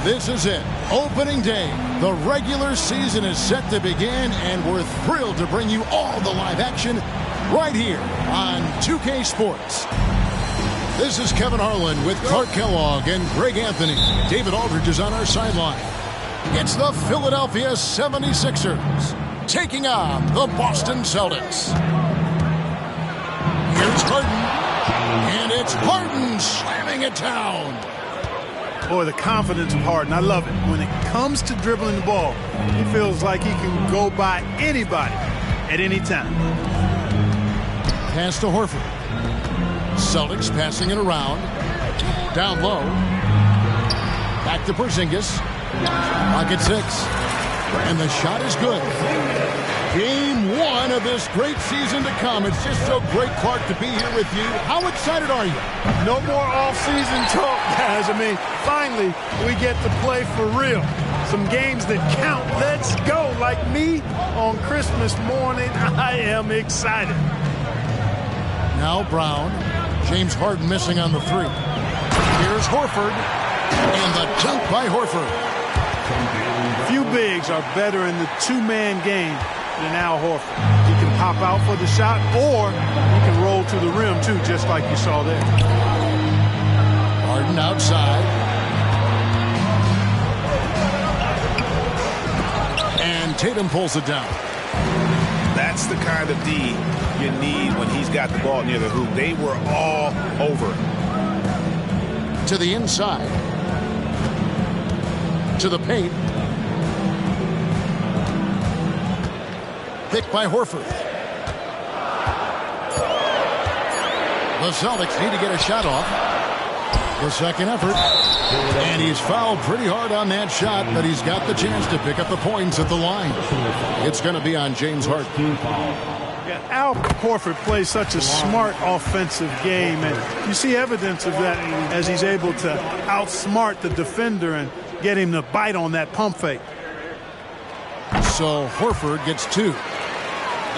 This is it. Opening day. The regular season is set to begin, and we're thrilled to bring you all the live action right here on 2K Sports. This is Kevin Harlan with Clark Kellogg and Greg Anthony. David Aldridge is on our sideline. It's the Philadelphia 76ers taking on the Boston Celtics. Here's Harden, and it's Harden slamming it down. Boy, the confidence of Harden, I love it. When it comes to dribbling the ball, he feels like he can go by anybody at any time. Pass to Horford. Celtics passing it around. Down low. Back to Porzingis. Pocket 6. And the shot is good. Game 1 of this great season to come. It's just so great, Clark, to be here with you. How excited are you? No more off-season talk, guys. I mean, finally, we get to play for real. Some games that count. Let's go. Like me on Christmas morning, I am excited. Now Brown. James Harden missing on the 3. Here's Horford. And the dunk by Horford. Few bigs are better in the two-man game than Al Horford. He can pop out for the shot, or he can roll to the rim, too, just like you saw there. Harden outside. And Tatum pulls it down. That's the kind of D you need when he's got the ball near the hoop. They were all over. To the inside. To the paint. Picked by Horford. The Celtics need to get a shot off. The second effort. And he's fouled pretty hard on that shot, but he's got the chance to pick up the points at the line. It's going to be on James Harden. Yeah, Al Horford plays such a smart offensive game, and you see evidence of that as he's able to outsmart the defender and get him to bite on that pump fake. So Horford gets 2.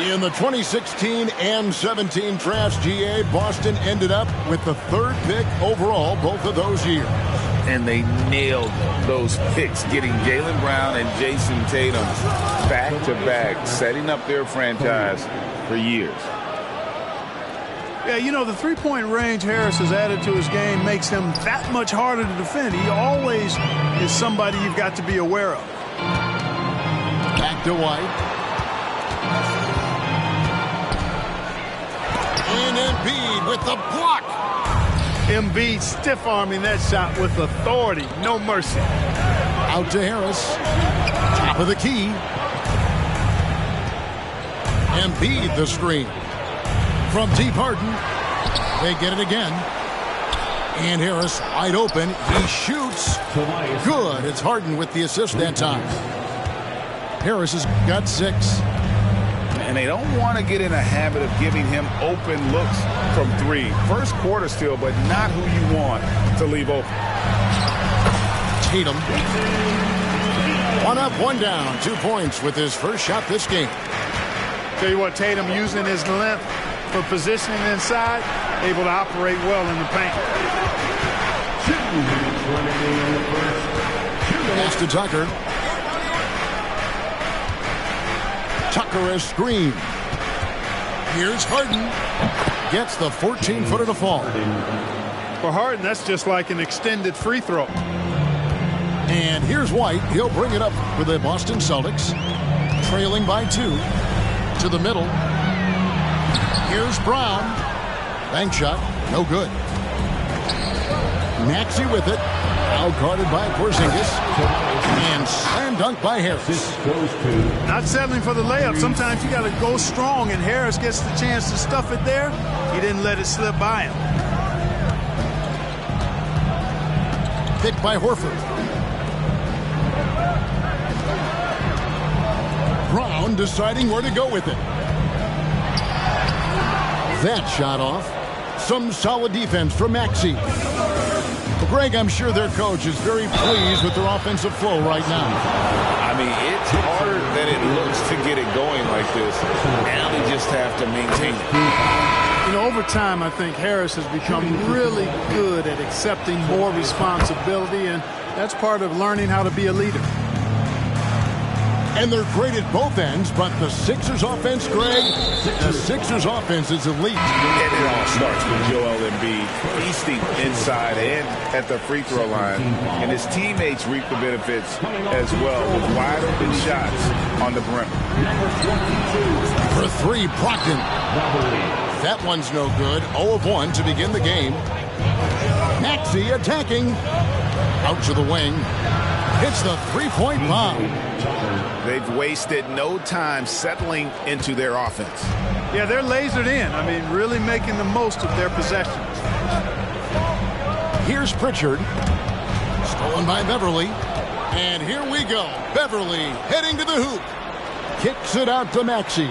In the 2016 and 17 drafts, GA, Boston ended up with the 3rd pick overall both of those years. And they nailed those picks, getting Jaylen Brown and Jason Tatum back-to-back, setting up their franchise for years. Yeah, you know, the three-point range Harris has added to his game makes him that much harder to defend. He always is somebody you've got to be aware of. Back to White. And Embiid with the block. Embiid stiff-arming that shot with authority. No mercy. Out to Harris. Top of the key. Embiid the screen. From deep Harden. They get it again. And Harris wide open. He shoots. Good. It's Harden with the assist that time. Harris has got 6. And they don't want to get in a habit of giving him open looks from 3. First quarter still, but not who you want to leave open. Tatum. 1 up, 1 down. 2 points with his first shot this game. Tell you what, Tatum using his length for positioning inside, able to operate well in the paint. Pass to Tucker. Tucker is screened. Here's Harden. Gets the 14-footer to fall. For Harden, that's just like an extended free throw. And here's White. He'll bring it up for the Boston Celtics. Trailing by 2. To the middle. Here's Brown. Bank shot. No good. Maxey with it. Out guarded by Porzingis. And slam dunk by Harris. Not settling for the layup. Sometimes you got to go strong, and Harris gets the chance to stuff it there. He didn't let it slip by him. Picked by Horford. Brown deciding where to go with it. That shot off. Some solid defense from Maxey. Well, Greg, I'm sure their coach is very pleased with their offensive flow right now. I mean, it's harder than it looks to get it going like this. Now they just have to maintain it. You know, over time, I think Harris has become really good at accepting more responsibility, and That's part of learning how to be a leader. And they're great at both ends, but the Sixers offense, Greg, the Sixers offense is elite. And it all starts with Joel Embiid feasting inside and at the free throw line. And his teammates reap the benefits as well with wide open shots on the perimeter. For three, Brogdon. That one's no good. 0 of 1 to begin the game. Maxey attacking. Out to the wing. Hits the three-point bomb. They've wasted no time settling into their offense. Yeah, they're lasered in. I mean, really making the most of their possessions. Here's Pritchard. Stolen by Beverly. And here we go. Beverly heading to the hoop. Kicks it out to Maxey.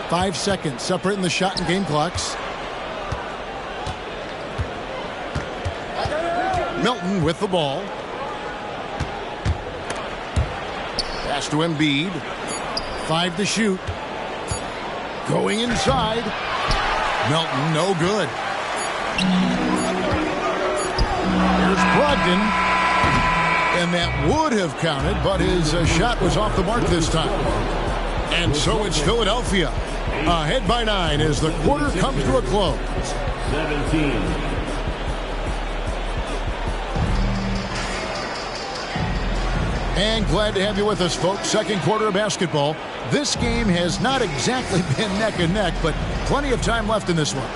5 seconds separating the shot and game clocks. Milton with the ball. Pass to Embiid. 5 to shoot. Going inside. Milton, no good. Here's Brogdon. And that would have counted, but his shot was off the mark this time. And so it's Philadelphia. Ahead by 9 as the quarter comes to a close. 17. And glad to have you with us, folks. Second quarter of basketball. This game has not exactly been neck and neck, but plenty of time left in this one.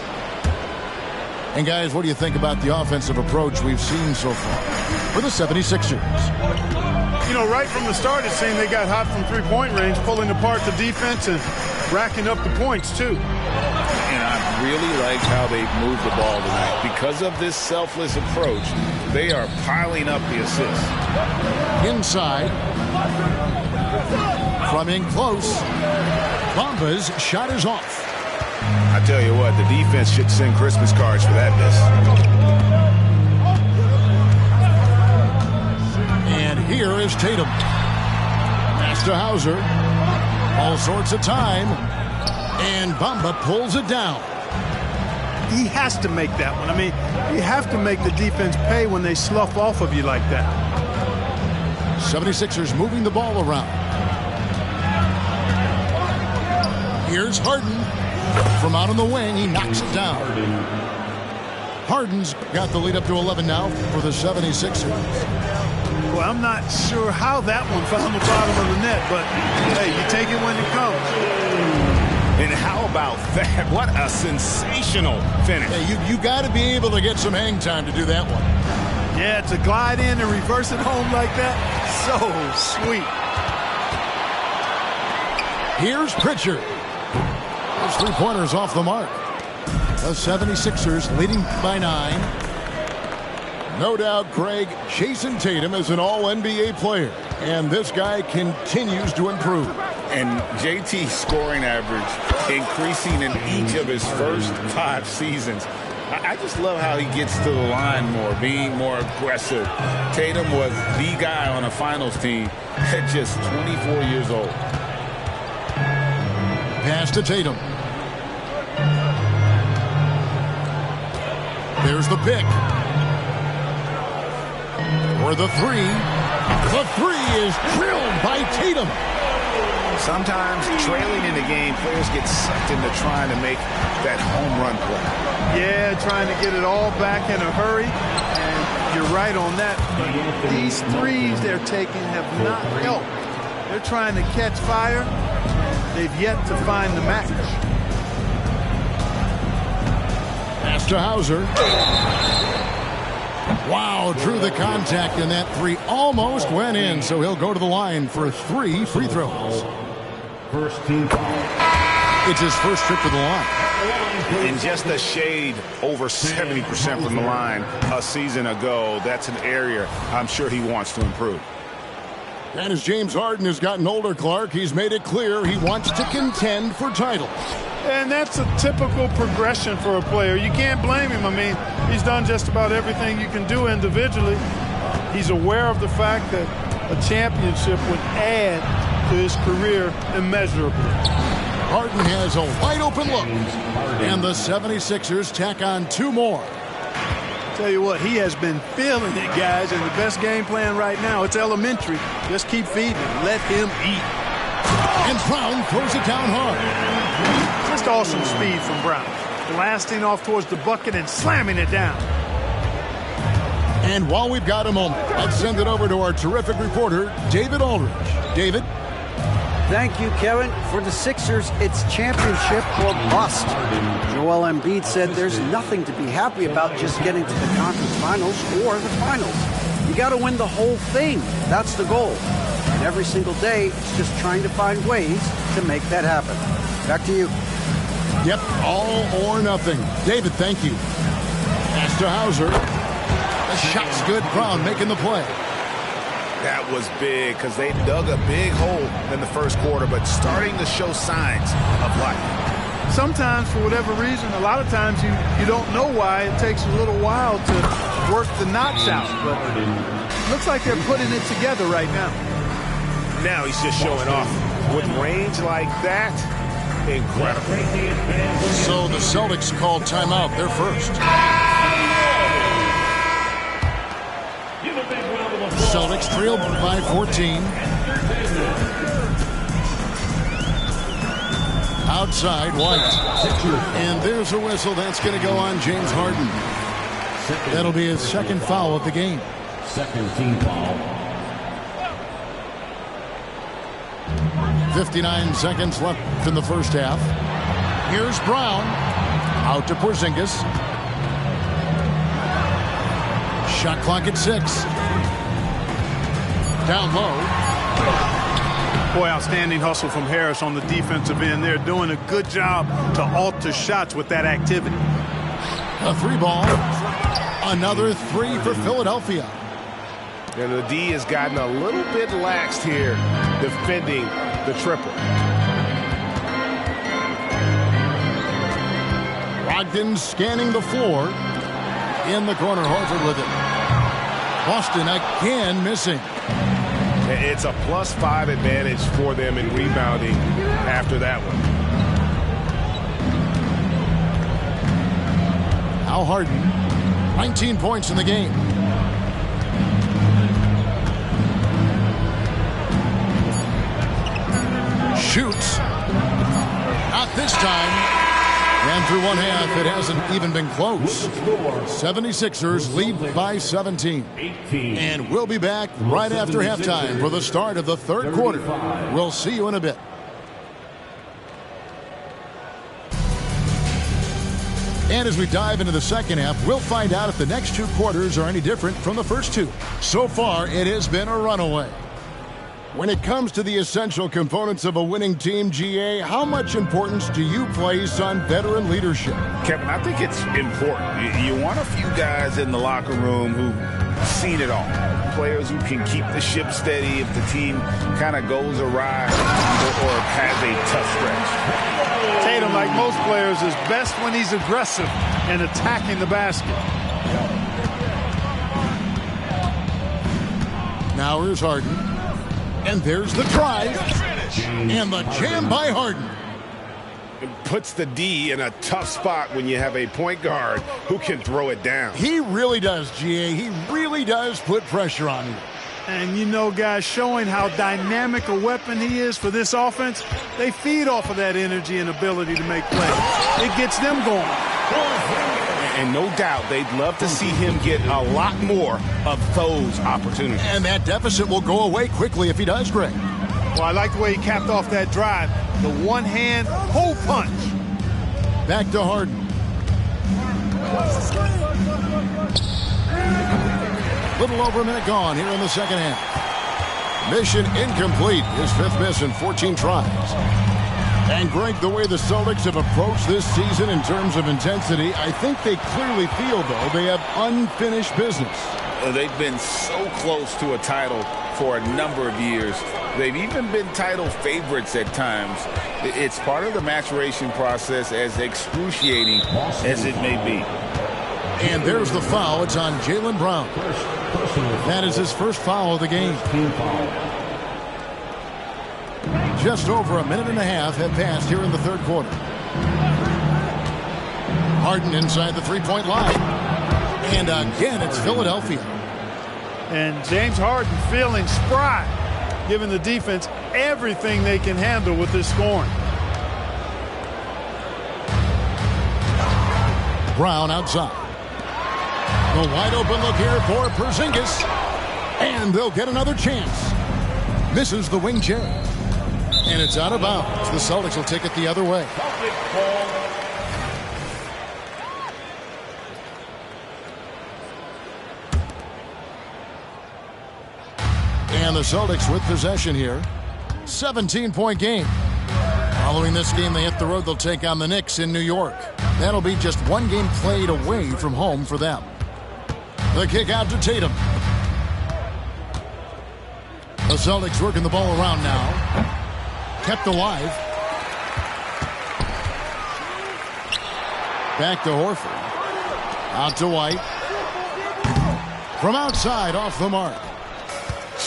And guys, what do you think about the offensive approach we've seen so far for the 76ers? You know, right from the start, it seemed they got hot from three-point range, pulling apart the defense and racking up the points, too. And I really like how they've moved the ball tonight. Because of this selfless approach, they are piling up the assists. Inside. From in close. Bamba's shot is off. I tell you what, the defense should send Christmas cards for that miss. And here is Tatum. Pass to Hauser. All sorts of time. And Bamba pulls it down. He has to make that one. I mean, you have to make the defense pay when they slough off of you like that. 76ers moving the ball around. Here's Harden. From out on the wing, he knocks it down. Harden's got the lead up to 11 now for the 76ers. Well, I'm not sure how that one found the bottom of the net, but hey, you take it when it comes. And how about that? What a sensational finish. Hey, you got to be able to get some hang time to do that one. Yeah, to glide in and reverse it home like that, so sweet. Here's Pritchard. Those three-pointers off the mark. The 76ers leading by 9. No doubt, Greg, Jason Tatum is an all-NBA player, and this guy continues to improve. And JT's scoring average increasing in each of his first 5 seasons. I just love how he gets to the line more, being more aggressive. Tatum was the guy on a finals team at just 24 years old. Pass to Tatum. There's the pick. For the three. The three is drilled by Tatum. Sometimes trailing in the game, players get sucked into trying to make that home run play. Yeah, trying to get it all back in a hurry. And you're right on that. But these threes they're taking have not helped. They're trying to catch fire. They've yet to find the match. Pass to Hauser. Wow, drew the contact, and that three almost went in, so he'll go to the line for 3 free throws. First team foul. It's his first trip to the line. And just a shade over 70% from the line a season ago. That's an area I'm sure he wants to improve. And as James Harden has gotten older, Clark, he's made it clear he wants to contend for titles. And that's a typical progression for a player. You can't blame him. I mean, he's done just about everything you can do individually. He's aware of the fact that a championship would add to his career immeasurably. Harden has a wide open look. And the 76ers tack on 2 more. Tell you what, he has been feeling it, guys, and the best game plan right now, it's elementary. Just keep feeding him. Let him eat. And Brown throws it down hard. Just awesome speed from Brown. Blasting off towards the bucket and slamming it down. And while we've got a moment, let's send it over to our terrific reporter, David Aldridge. David? Thank you, Kevin. For the Sixers, it's championship or bust. Joel Embiid said there's nothing to be happy about just getting to the conference finals or the finals. You got to win the whole thing. That's the goal. And every single day, it's just trying to find ways to make that happen. Back to you. Yep, all or nothing. David, thank you. Pass to Hauser. The shot's good. Brown making the play. That was big because they dug a big hole in the first quarter, but starting to show signs of life. Sometimes, for whatever reason, a lot of times you don't know why. It takes a little while to work the knots out, but it looks like they're putting it together right now. Now he's just showing off. With range like that, incredible. So the Celtics called timeout. They're first. Celtics trailed by 14. Outside, White. And there's a whistle. That's going to go on James Harden. That'll be his second foul of the game. Second team foul. 59 seconds left in the first half. Here's Brown. Out to Porzingis. Shot clock at 6. Down low. Boy, outstanding hustle from Harris on the defensive end. They're doing a good job to alter shots with that activity. A 3 ball. Another 3 for Philadelphia. And the D has gotten a little bit laxed here defending the triple. Brogdon scanning the floor. In the corner, Horford with it. Boston again missing. It's a +5 advantage for them in rebounding after that one. Al Harden, 19 points in the game. Shoots. Not this time. And through one half, it hasn't even been close. 76ers lead by 17. And we'll be back right after halftime for the start of the third quarter. We'll see you in a bit. And as we dive into the second half, we'll find out if the next 2 quarters are any different from the first 2. So far, it has been a runaway. When it comes to the essential components of a winning team, GA, how much importance do you place on veteran leadership? Kevin, I think it's important. You want a few guys in the locker room who've seen it all. Players who can keep the ship steady if the team kind of goes awry or has a tough stretch. Tatum, like most players, is best when he's aggressive and attacking the basket. Now here's Harden. And there's the drive. And the jam by Harden. It puts the D in a tough spot when you have a point guard who can throw it down. He really does, GA. He really does put pressure on you. And you know, guys, showing how dynamic a weapon he is for this offense, they feed off of that energy and ability to make plays. It gets them going. And no doubt they'd love to see him get a lot more of those opportunities. And that deficit will go away quickly if he does, Greg. Well, I like the way he capped off that drive. The one-hand hole punch. Back to Harden. Little over a minute gone here in the second half. Mission incomplete. His 5th miss in 14 tries. And Greg, the way the Celtics have approached this season in terms of intensity, I think they clearly feel, though, they have unfinished business. They've been so close to a title for a number of years. They've even been title favorites at times. It's part of the maturation process, as excruciating as it may be. And there's the foul. It's on Jaylen Brown. That is his first foul of the game. Just over a minute and a half have passed here in the third quarter. Harden inside the 3-point line. And again, it's Philadelphia. And James Harden feeling spry, giving the defense everything they can handle with this scoring. Brown outside. The wide open look here for Porzingis. And they'll get another chance. Misses the wing J. And it's out of bounds. The Celtics will take it the other way. And the Celtics with possession here. 17-point game. Following this game, they hit the road. They'll take on the Knicks in New York. That'll be just one game played away from home for them. The kick out to Tatum. The Celtics working the ball around now. Kept alive. Back to Horford. Out to White. From outside, off the mark.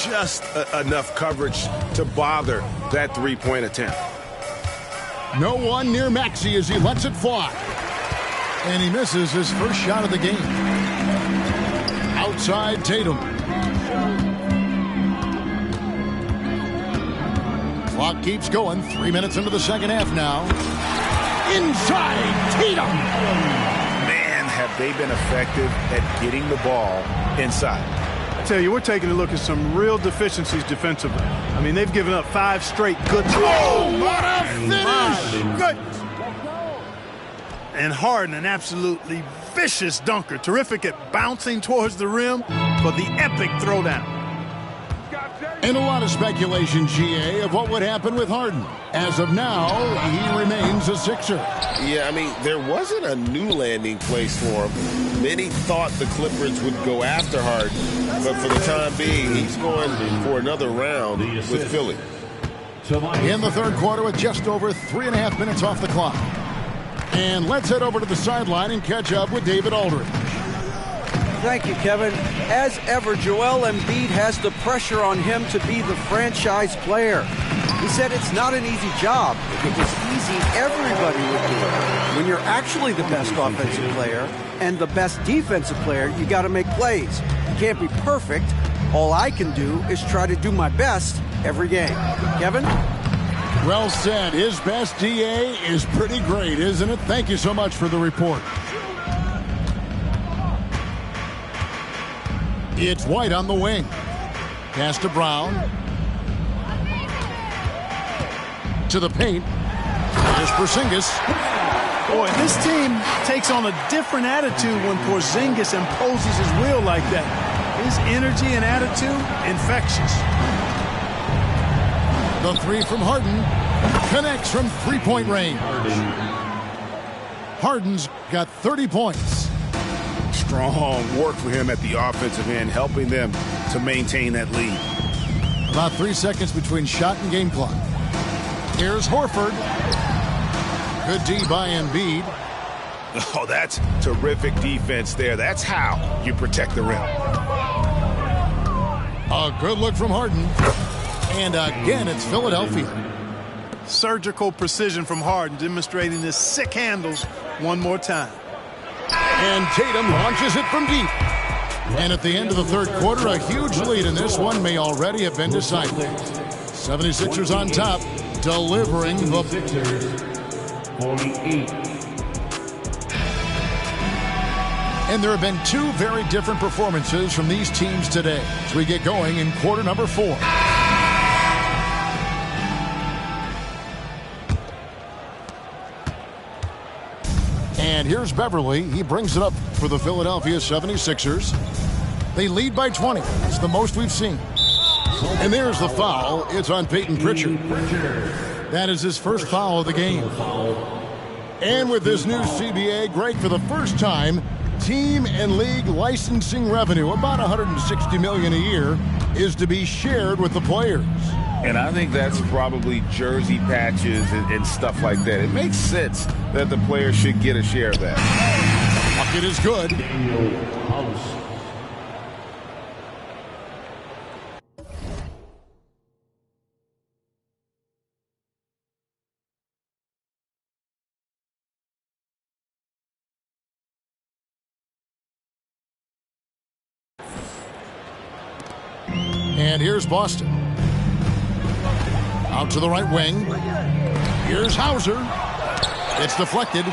Just enough coverage to bother that three-point attempt. No one near Maxey as he lets it fly. And he misses his first shot of the game. Outside Tatum. Clock keeps going. 3 minutes into the second half now. Inside Tatum. Man, have they been effective at getting the ball inside. I tell you, we're taking a look at some real deficiencies defensively. I mean, they've given up 5 straight good. Oh, what a finish! Good. And Harden, an absolutely vicious dunker. Terrific at bouncing towards the rim for the epic throwdown. And a lot of speculation, GA, of what would happen with Harden. As of now, he remains a Sixer. Yeah, I mean, there wasn't a new landing place for him. Many thought the Clippers would go after Harden, but for the time being, he's going for another round with Philly. In the third quarter with just over 3.5 minutes off the clock. And let's head over to the sideline and catch up with David Aldridge. Thank you, Kevin. As ever, Joel Embiid has the pressure on him to be the franchise player. He said it's not an easy job. If it was easy, everybody would do it. When you're actually the best offensive player and the best defensive player, you got to make plays. You can't be perfect. All I can do is try to do my best every game. Kevin? Well said. His best DA is pretty great, isn't it? Thank you so much for the report. It's White on the wing. Pass to Brown. To the paint. Here's Porzingis. Boy, this team takes on a different attitude when Porzingis imposes his will like that. His energy and attitude, infectious. The three from Harden. Connects from three-point range. Harden's got 30 points. Strong work for him at the offensive end, helping them to maintain that lead. About 3 seconds between shot and game clock. Here's Horford. Good D by Embiid. Oh, that's terrific defense there. That's how you protect the rim. A good look from Harden. And again, it's Philadelphia. Surgical precision from Harden, demonstrating his sick handles one more time. And Tatum launches it from deep. And at the end of the third quarter, a huge lead in this one may already have been decided. 76ers on top, delivering the 48. And there have been two very different performances from these teams today as we get going in quarter number 4. And here's Beverly. He brings it up for the Philadelphia 76ers. They lead by 20. It's the most we've seen. And there's the foul. It's on Peyton Pritchard. That is his first foul of the game. And with this new CBA, Greg, for the first time, team and league licensing revenue, about $160 million a year, is to be shared with the players. And I think that's probably jersey patches and stuff like that. It makes sense that the players should get a share of that. Bucket is good. And here's Boston. Out to the right wing. Here's Hauser. It's deflected.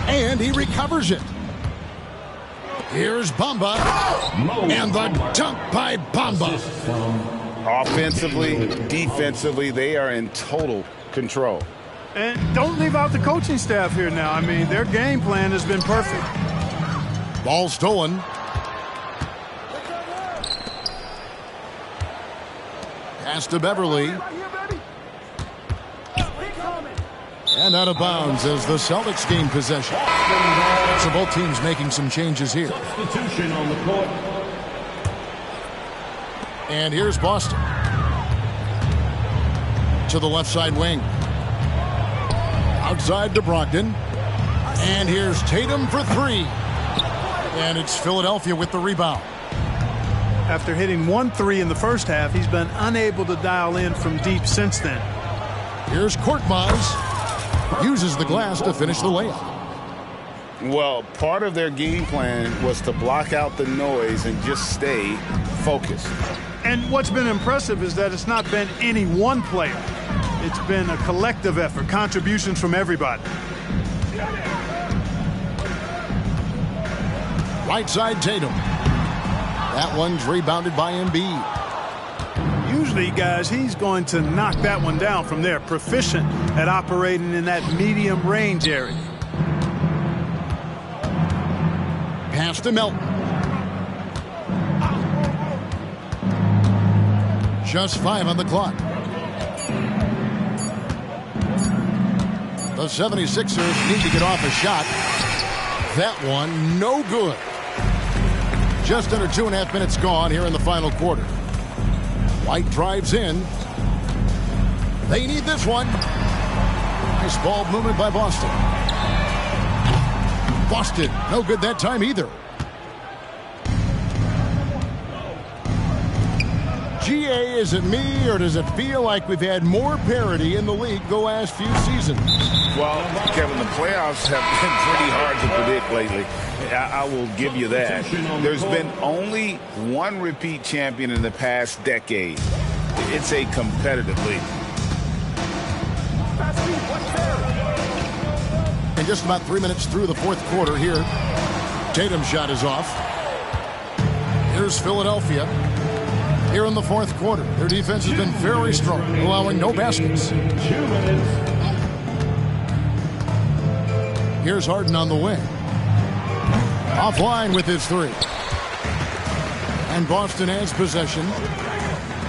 And he recovers it. Here's Bamba. And the dunk by Bamba. Offensively, defensively, they are in total control. And don't leave out the coaching staff here now. I mean, their game plan has been perfect. Ball stolen. Pass to Beverly. And out of bounds as the Celtics gain possession. So both teams making some changes here. Substitution on the court. And here's Boston. To the left side wing. Outside to Brogdon. And here's Tatum for three. And it's Philadelphia with the rebound. After hitting 1 3 in the first half, he's been unable to dial in from deep since then. Here's Korkmaz. Uses the glass to finish the layup. Well, part of their game plan was to block out the noise and just stay focused. And what's been impressive is that it's not been any one player. It's been a collective effort, contributions from everybody. Right side Tatum. That one's rebounded by Embiid. Usually, guys, he's going to knock that one down from there. Proficient at operating in that medium range area. Pass to Melton. Just 5 on the clock. The 76ers need to get off a shot. That one, no good. Just under 2.5 minutes gone here in the final quarter. White drives in. They need this one. Nice ball movement by Boston. Boston, no good that time either. GA, is it me or does it feel like we've had more parity in the league the last few seasons? Well, Kevin, the playoffs have been pretty hard to predict lately. I will give you that. There's been only one repeat champion in the past decade. It's a competitive league. And just about 3 minutes through the fourth quarter here. Tatum's shot is off. Here's Philadelphia. Here in the fourth quarter, their defense has been very strong, allowing no baskets. Here's Harden on the wing. Offline with his three. And Boston has possession.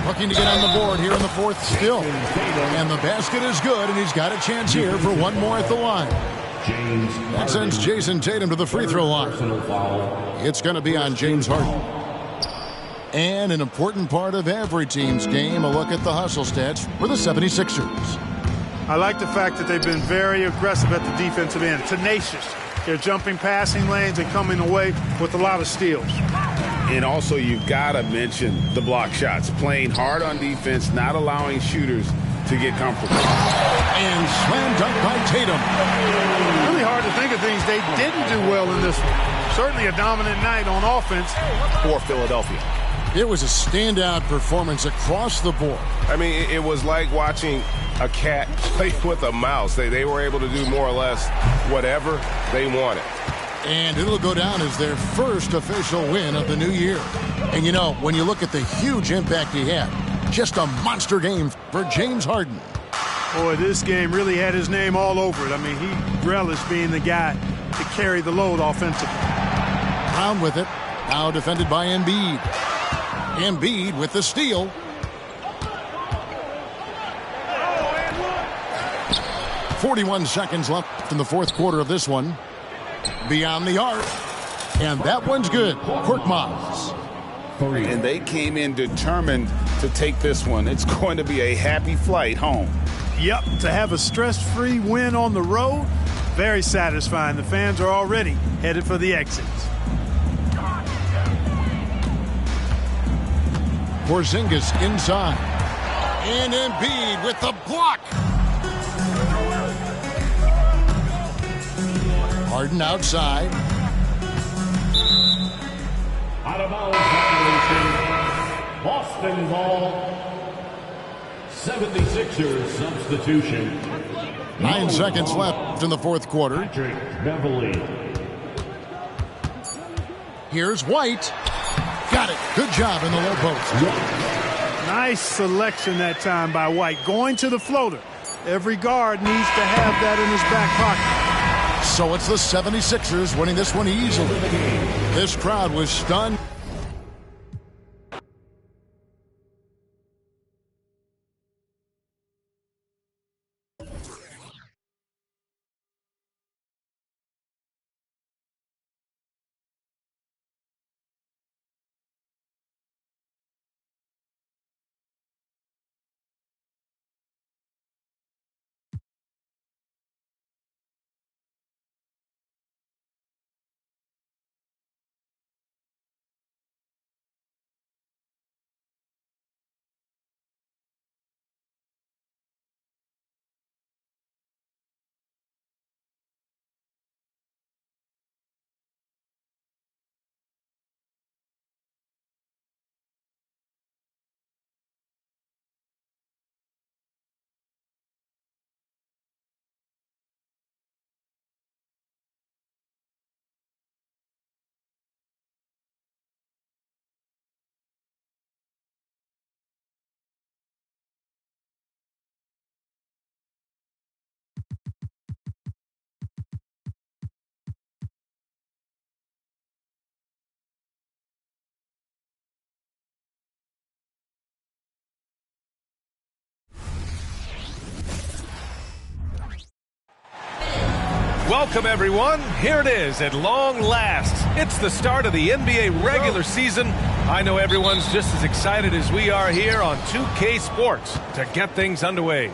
Looking to get on the board here in the fourth still. And the basket is good, and he's got a chance here for one more at the line. That sends Jason Tatum to the free throw line. It's going to be on James Harden. And an important part of every team's game, a look at the hustle stats for the 76ers. I like the fact that they've been very aggressive at the defensive end, tenacious. They're jumping passing lanes and coming away with a lot of steals. And also, you've got to mention the block shots. Playing hard on defense, not allowing shooters to get comfortable. And slam dunk by Tatum. Really hard to think of things they didn't do well in this one. Certainly a dominant night on offense for Philadelphia. It was a standout performance across the board. I mean, it was like watching a cat play with a mouse. They were able to do more or less whatever they wanted. And it'll go down as their first official win of the new year. And, you know, when you look at the huge impact he had, just a monster game for James Harden. Boy, this game really had his name all over it. I mean, he relished being the guy to carry the load offensively. Brown with it. Now defended by Embiid. Embiid with the steal. .41 seconds left in the fourth quarter of this one. Beyond the arc. And that one's good. Korkmaz. And they came in determined to take this one. It's going to be a happy flight home. Yep, to have a stress-free win on the road, very satisfying. The fans are already headed for the exits. Porzingis inside. And Embiid with the block. Harden outside. Out of bounds violation. Boston. Boston ball. 76ers substitution. 9 seconds left in the fourth quarter. Patrick Beverly. Here's White. Got it. Good job in the low post. Nice selection that time by White. Going to the floater. Every guard needs to have that in his back pocket. So it's the 76ers winning this one easily. This crowd was stunned. Welcome, everyone. Here it is at long last. It's the start of the NBA regular season. I know everyone's just as excited as we are here on 2K Sports to get things underway.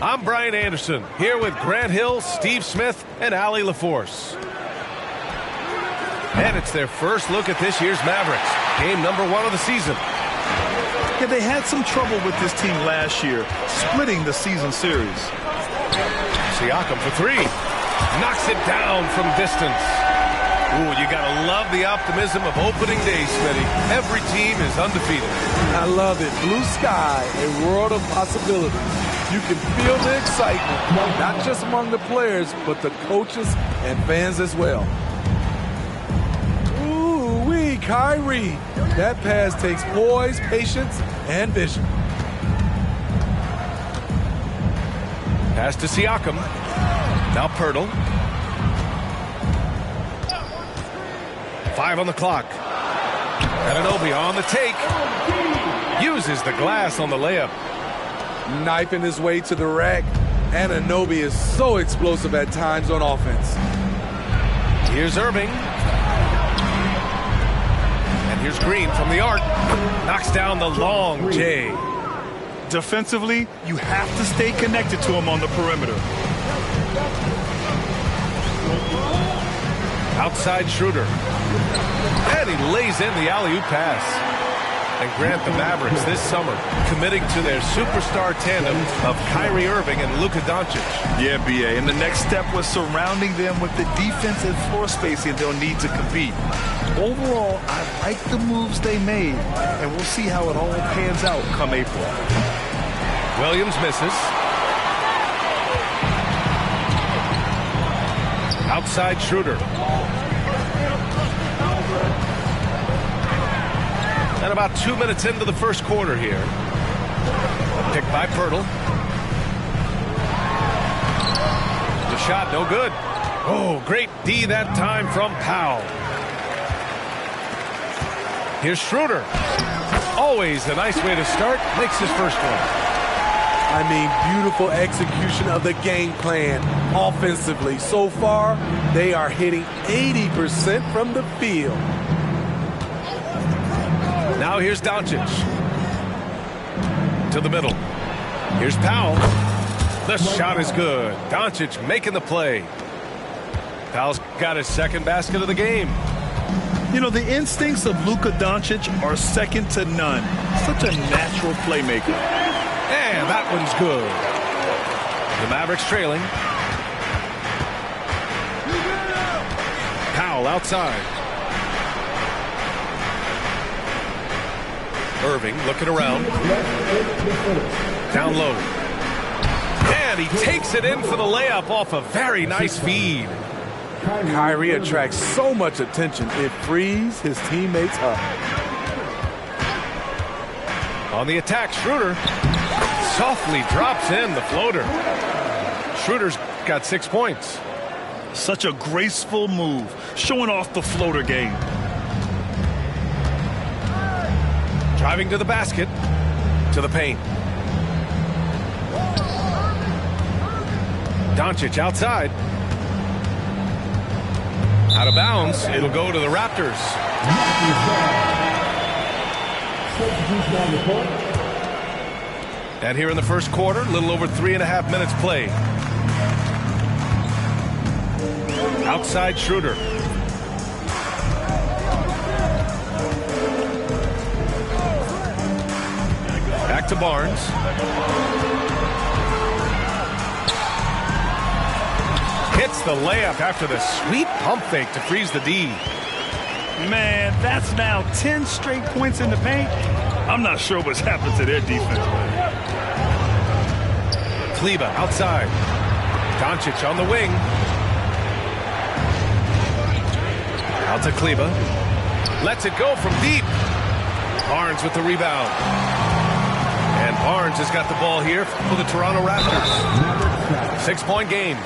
I'm Brian Anderson, here with Grant Hill, Steve Smith, and Allie LaForce. And it's their first look at this year's Mavericks, game number 1 of the season. Yeah, they had some trouble with this team last year, splitting the season series. Siakam for 3. Knocks it down from distance. Ooh, you gotta love the optimism of opening day, Smitty. Every team is undefeated. I love it. Blue sky, a world of possibilities. You can feel the excitement, not just among the players, but the coaches and fans as well. Ooh-wee, Kyrie. That pass takes poise, patience, and vision. Pass to Siakam. Now Pirtle. 5 on the clock. Anunoby on the take. Uses the glass on the layup. Knifing his way to the rack. Anunoby is so explosive at times on offense. Here's Irving. And here's Green from the arc. Knocks down the long J. Defensively, you have to stay connected to him on the perimeter. Outside Schroeder. And he lays in the alley-oop pass. And Grant, the Mavericks this summer committing to their superstar tandem of Kyrie Irving and Luka Doncic. Yeah, BA. And the next step was surrounding them with the defense and floor spacing they'll need to compete. Overall, I like the moves they made, and we'll see how it all pans out come April. Williams misses. Outside Schroeder. And about 2 minutes into the first quarter here. Picked by Pirtle. The shot, no good. Oh, great D that time from Powell. Here's Schroeder. Always a nice way to start. Makes his first one. I mean, beautiful execution of the game plan offensively. So far, they are hitting 80% from the field. Now here's Doncic. To the middle. Here's Powell. The shot is good. Doncic making the play. Powell's got his second basket of the game. You know, the instincts of Luka Doncic are second to none. Such a natural playmaker. And that one's good. The Mavericks trailing. Powell outside. Irving looking around. Down low. And he takes it in for the layup off a very nice feed. Kyrie attracts so much attention, it frees his teammates up. On the attack, Schroeder softly drops in the floater. Schroeder's got 6 points. Such a graceful move, showing off the floater game. Driving to the basket, to the paint. Doncic outside. Out of bounds. It'll go to the Raptors. And here in the first quarter, a little over 3.5 minutes played. Outside Schroeder. Back to Barnes. Hits the layup after the sweet pump fake to freeze the D. Man, that's now 10 straight points in the paint. I'm not sure what's happened to their defense. Kleber outside. Doncic on the wing. Out to Kleber. Lets it go from deep. Barnes with the rebound. And Barnes has got the ball here for the Toronto Raptors. 6-point game.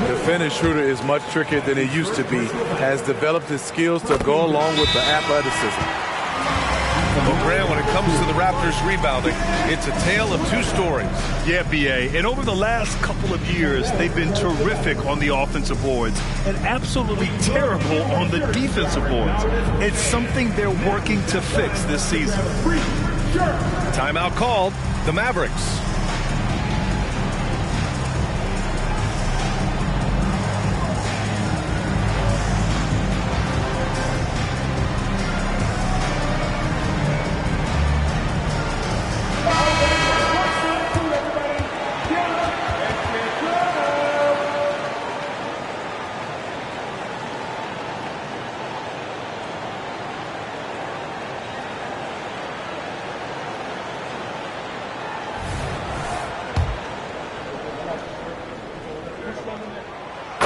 Defending Schroeder is much trickier than it used to be. Has developed his skills to go along with the athleticism. Well, Grant, when it comes to the Raptors rebounding, it's a tale of two stories. Yeah, B.A. And over the last couple of years, they've been terrific on the offensive boards and absolutely terrible on the defensive boards. It's something they're working to fix this season. Timeout called. The Mavericks.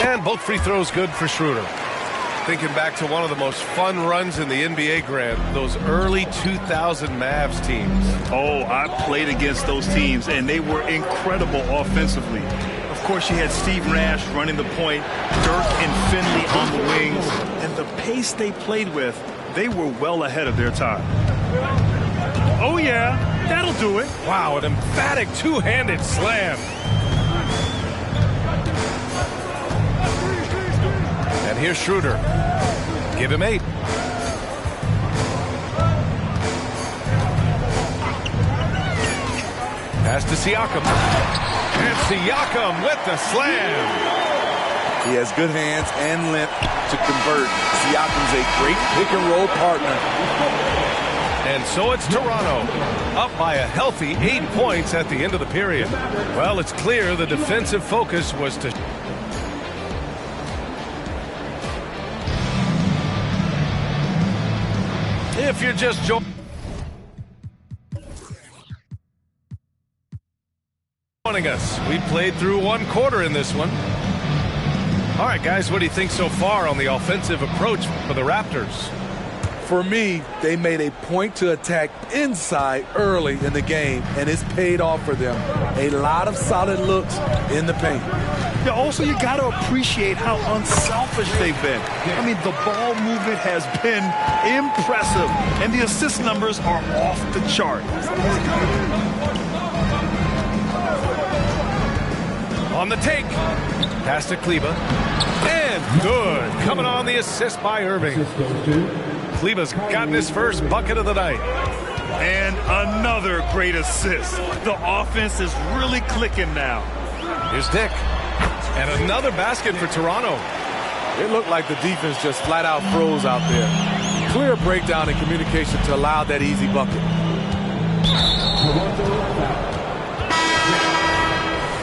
And both free throws good for Schroeder. Thinking back to one of the most fun runs in the NBA, Grant, those early 2000 Mavs teams. Oh, I played against those teams, and they were incredible offensively. Of course, you had Steve Nash running the point, Dirk and Finley on the wings, and the pace they played with, they were well ahead of their time. Oh, yeah, that'll do it. Wow, an emphatic two-handed slam. And here's Schroeder. Give him 8. Pass to Siakam. And Siakam with the slam. He has good hands and length to convert. Siakam's a great pick-and-roll partner. And so it's Toronto, up by a healthy 8 points at the end of the period. Well, it's clear the defensive focus was to... If you're just joining us, we played through one quarter in this one. All right, guys, what do you think so far on the offensive approach for the Raptors? For me, they made a point to attack inside early in the game, and it's paid off for them. A lot of solid looks in the paint. Yeah, also, you got to appreciate how unselfish they've been. I mean, the ball movement has been impressive, and the assist numbers are off the chart. On the take. Pass to Kleber. And good. Coming on the assist by Irving. Kleber's gotten his first bucket of the night. And another great assist. The offense is really clicking now. Here's Dick. And another basket for Toronto. It looked like the defense just flat out froze out there. Clear breakdown in communication to allow that easy bucket.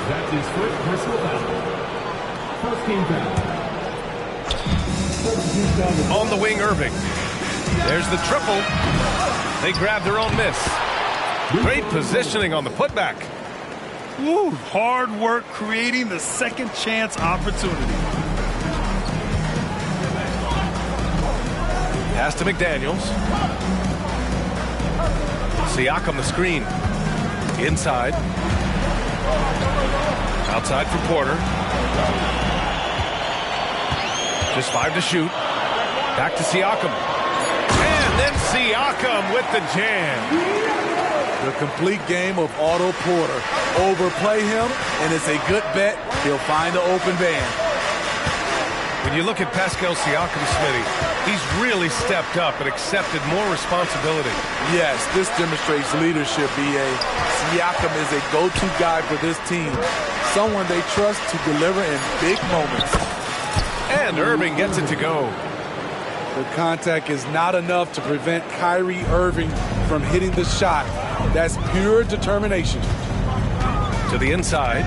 That's his first personal foul. First team foul. On the wing, Irving. There's the triple. They grab their own miss. Great positioning on the putback. Woo, hard work creating the second chance opportunity. Pass to McDaniels. Siakam the screen. Inside. Outside for Porter. Just 5 to shoot. Back to Siakam. And then Siakam with the jam. The complete game of Otto Porter. Overplay him, and it's a good bet he'll find the open man. When you look at Pascal Siakam, Smitty, he's really stepped up and accepted more responsibility. Yes, this demonstrates leadership, B.A. Siakam is a go-to guy for this team. Someone they trust to deliver in big moments. And Irving gets it to go. The contact is not enough to prevent Kyrie Irving from hitting the shot. That's pure determination. To the inside.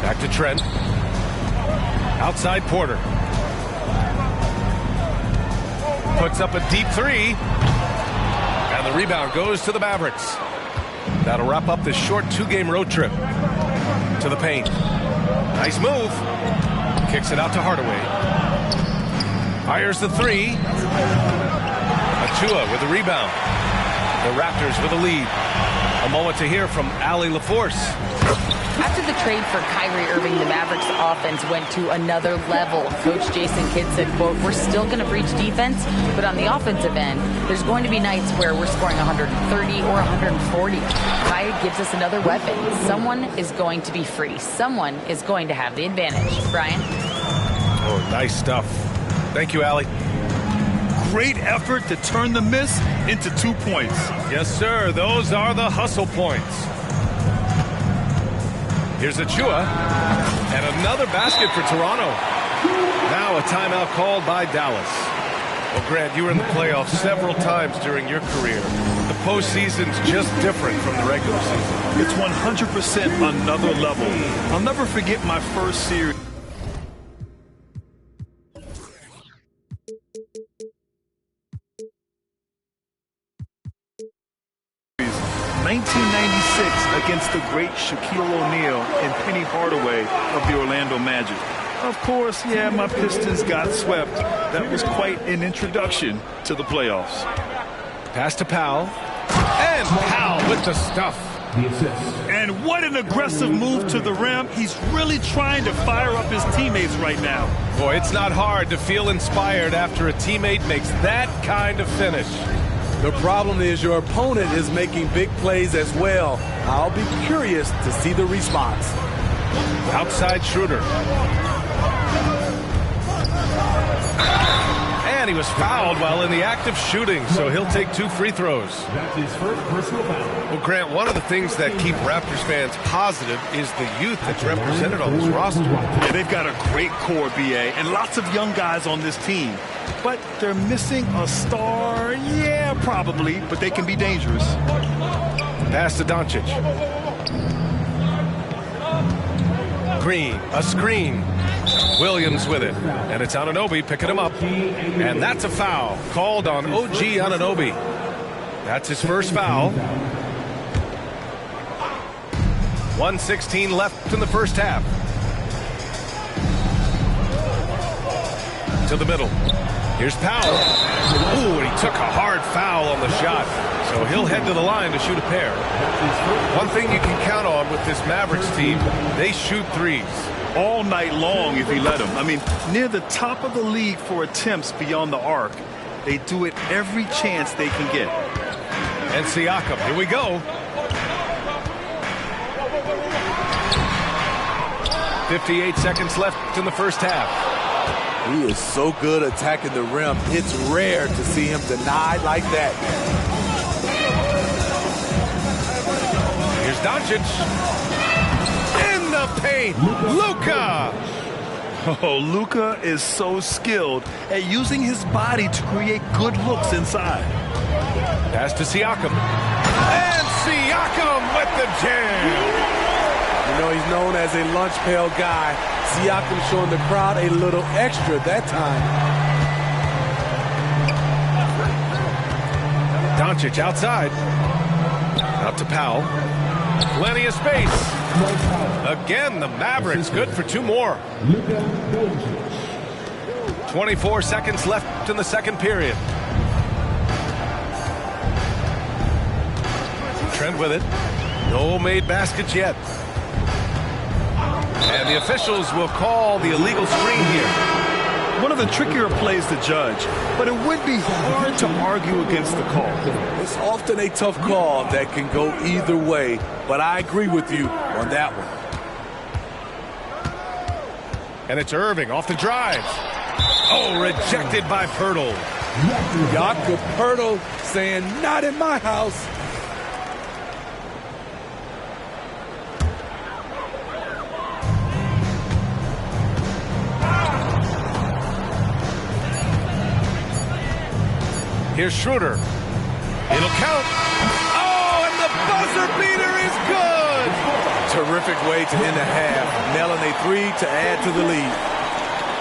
Back to Trent. Outside Porter. Puts up a deep three. And the rebound goes to the Mavericks. That'll wrap up this short 2-game road trip. To the paint. Nice move. Kicks it out to Hardaway. Fires the three. Achua with the rebound. The Raptors with a lead. A moment to hear from Allie LaForce. After the trade for Kyrie Irving, the Mavericks offense went to another level. Coach Jason Kidd said, quote, "We're still going to breach defense, but on the offensive end, there's going to be nights where we're scoring 130 or 140. Kyrie gives us another weapon. Someone is going to be free. Someone is going to have the advantage." Brian? Oh, nice stuff. Thank you, Allie. Great effort to turn the miss into 2 points. Yes, sir. Those are the hustle points. Here's Achua. And another basket for Toronto. Now a timeout called by Dallas. Well, Grant, you were in the playoffs several times during your career. The postseason's just different from the regular season. It's 100% another level. I'll never forget my first series. 1996 against the great Shaquille O'Neal and Penny Hardaway of the Orlando Magic. Of course, yeah, my Pistons got swept. That was quite an introduction to the playoffs. Pass to Powell. And Powell with the stuff. And what an aggressive move to the rim. He's really trying to fire up his teammates right now. Boy, it's not hard to feel inspired after a teammate makes that kind of finish. The problem is your opponent is making big plays as well. I'll be curious to see the response. Outside Schroeder. And he was fouled while in the act of shooting, so he'll take 2 free throws. That's his first personal foul. Well, Grant, one of the things that keep Raptors fans positive is the youth that's represented on this roster. Yeah, they've got a great core, BA, and lots of young guys on this team. But they're missing a star, yeah, probably, but they can be dangerous. Pass to Doncic. Green, a screen. Williams with it. And it's Anunoby picking him up. And that's a foul called on OG Anunoby. That's his first foul. 1:16 left in the first half. To the middle. Here's Powell. Ooh, and he took a hard foul on the shot. So he'll head to the line to shoot a pair. One thing you can count on with this Mavericks team, they shoot threes. All night long if he let them. I mean, near the top of the league for attempts beyond the arc. They do it every chance they can get. And Siakam, here we go. 58 seconds left in the first half. He is so good attacking the rim. It's rare to see him denied like that. Here's Doncic. In the paint, Luka. Oh, Luka is so skilled at using his body to create good looks inside. Pass to Siakam. And Siakam with the jam. You know, he's known as a lunch pail guy. Siakam showing the crowd a little extra that time. Doncic outside. Out to Powell. Plenty of space. Again, the Mavericks good for 2 more. 24 seconds left in the second period. Trent with it. No made baskets yet. And the officials will call the illegal screen here. One of the trickier plays to judge, but it would be hard to argue against the call. It's often a tough call that can go either way, but I agree with you on that one. And it's Irving off the drive. Oh, rejected by Pirtle. Jakob Pirtle saying, not in my house. Here's Schroeder. It'll count. Oh, and the buzzer beater is good. Terrific way to end the half. Nailing a 3 to add to the lead.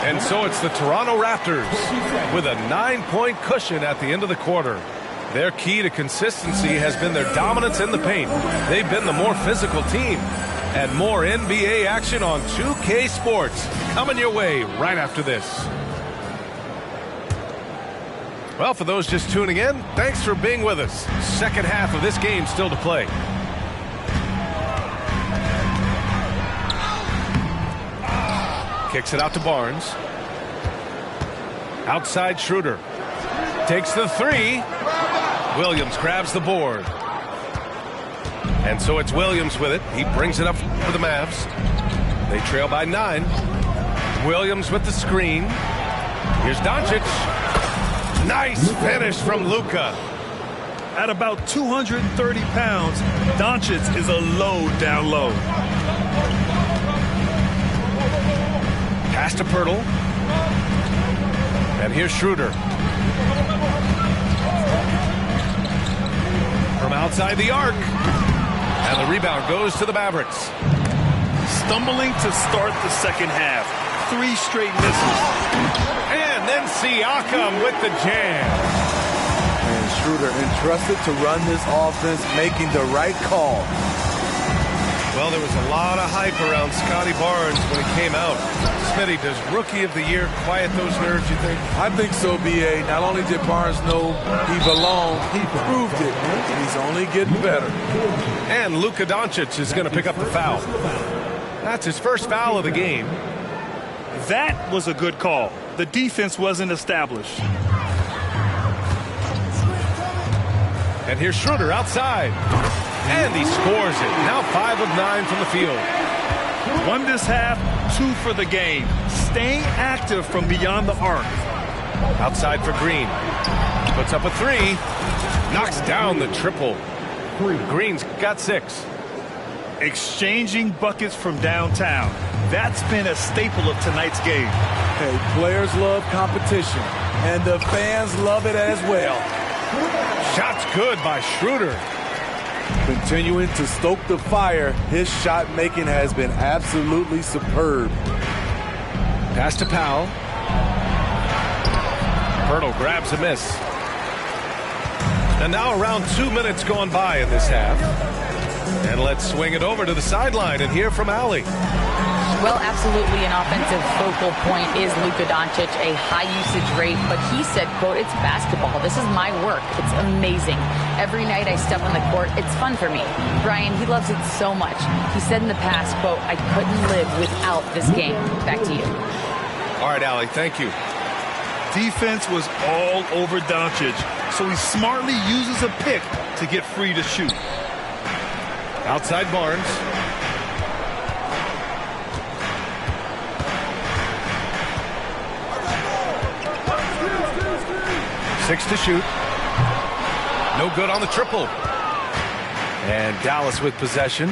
And so it's the Toronto Raptors with a 9-point cushion at the end of the quarter. Their key to consistency has been their dominance in the paint. They've been the more physical team. And more NBA action on 2K Sports coming your way right after this. Well, for those just tuning in, thanks for being with us. Second half of this game still to play. Kicks it out to Barnes. Outside Schroeder. Takes the 3. Williams grabs the board. And so it's Williams with it. He brings it up for the Mavs. They trail by 9. Williams with the screen. Here's Doncic. Nice finish from Luka. At about 230 pounds, Doncic is a load down low. Pass to Pirtle. And here's Schroeder. From outside the arc. And the rebound goes to the Mavericks. Stumbling to start the second half. 3 straight misses. And then Siakam with the jam. And Schroeder entrusted to run this offense, making the right call. Well, there was a lot of hype around Scotty Barnes when he came out. Smitty, does Rookie of the Year quiet those nerves, you think? I think so, B.A. Not only did Barnes know he belonged, he proved it. And he's only getting better. And Luka Doncic is going to pick up the foul. That's his first foul of the game. That was a good call. The defense wasn't established. And here's Schroeder outside. And he scores it. Now 5 of 9 from the field. Won this half, 2 for the game. Staying active from beyond the arc. Outside for Green. Puts up a 3. Knocks down the triple. Green's got 6. Exchanging buckets from downtown. That's been a staple of tonight's game. Hey, players love competition, and the fans love it as well. Shot's good by Schroeder. Continuing to stoke the fire, his shot making has been absolutely superb. Pass to Powell. Pirtle grabs a miss. And now around 2 minutes gone by in this half. And let's swing it over to the sideline and hear from Allie. Well, absolutely an offensive focal point is Luka Doncic, a high usage rate, but he said, quote, it's basketball. This is my work. It's amazing. Every night I step on the court, it's fun for me. Brian, he loves it so much. He said in the past, quote, I couldn't live without this game. Back to you. All right, Allie, thank you. Defense was all over Doncic, so he smartly uses a pick to get free to shoot. Outside Barnes. Six to shoot. No good on the triple. And Dallas with possession.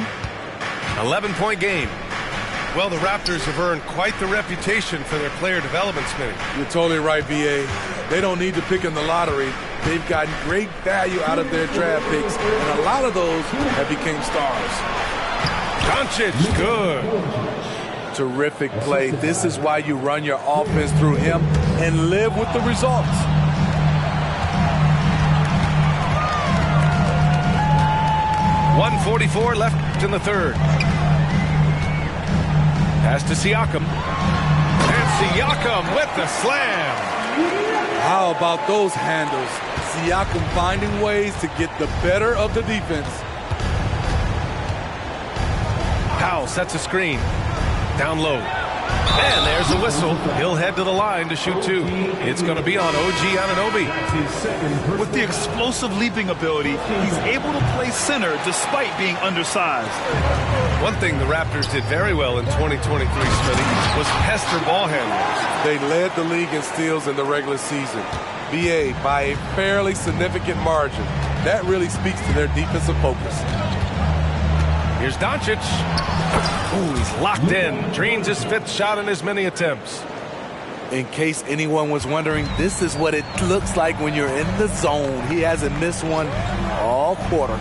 11-point game. Well, the Raptors have earned quite the reputation for their player development, Smitty. You're totally right, B.A. They don't need to pick in the lottery. They've gotten great value out of their draft picks, and a lot of those have become stars. Doncic, good. Terrific play. This is why you run your offense through him and live with the results. 1:44 left in the third. Pass to Siakam. And Siakam with the slam. How about those handles? Siakam finding ways to get the better of the defense. Powell sets a screen. Down low. And there's a whistle. He'll head to the line to shoot two. It's going to be on OG Anunoby. With the explosive leaping ability, he's able to play center despite being undersized. One thing the Raptors did very well in 2023, Smitty, was pester ball handlers. They led the league in steals in the regular season. BA by a fairly significant margin. That really speaks to their defensive focus. Here's Doncic. Ooh, he's locked in. Dreams his fifth shot in as many attempts. In case anyone was wondering, this is what it looks like when you're in the zone. He hasn't missed one all quarter.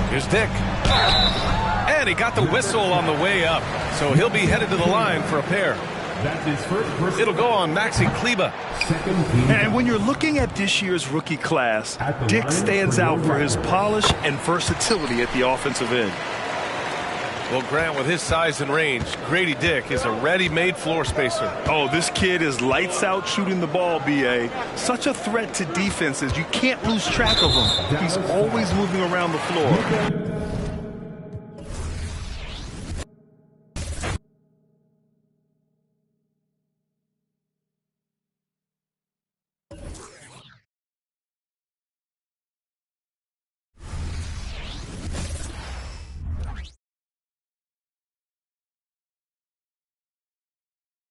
Here's Dick. And he got the whistle on the way up. So he'll be headed to the line for a pair. It'll go on Maxi Kleber. And when you're looking at this year's rookie class, Dick stands out for his polish and versatility at the offensive end. Well, Grant, with his size and range, Grady Dick is a ready-made floor spacer. Oh, this kid is lights out shooting the ball, B.A. Such a threat to defenses. You can't lose track of him. He's always moving around the floor.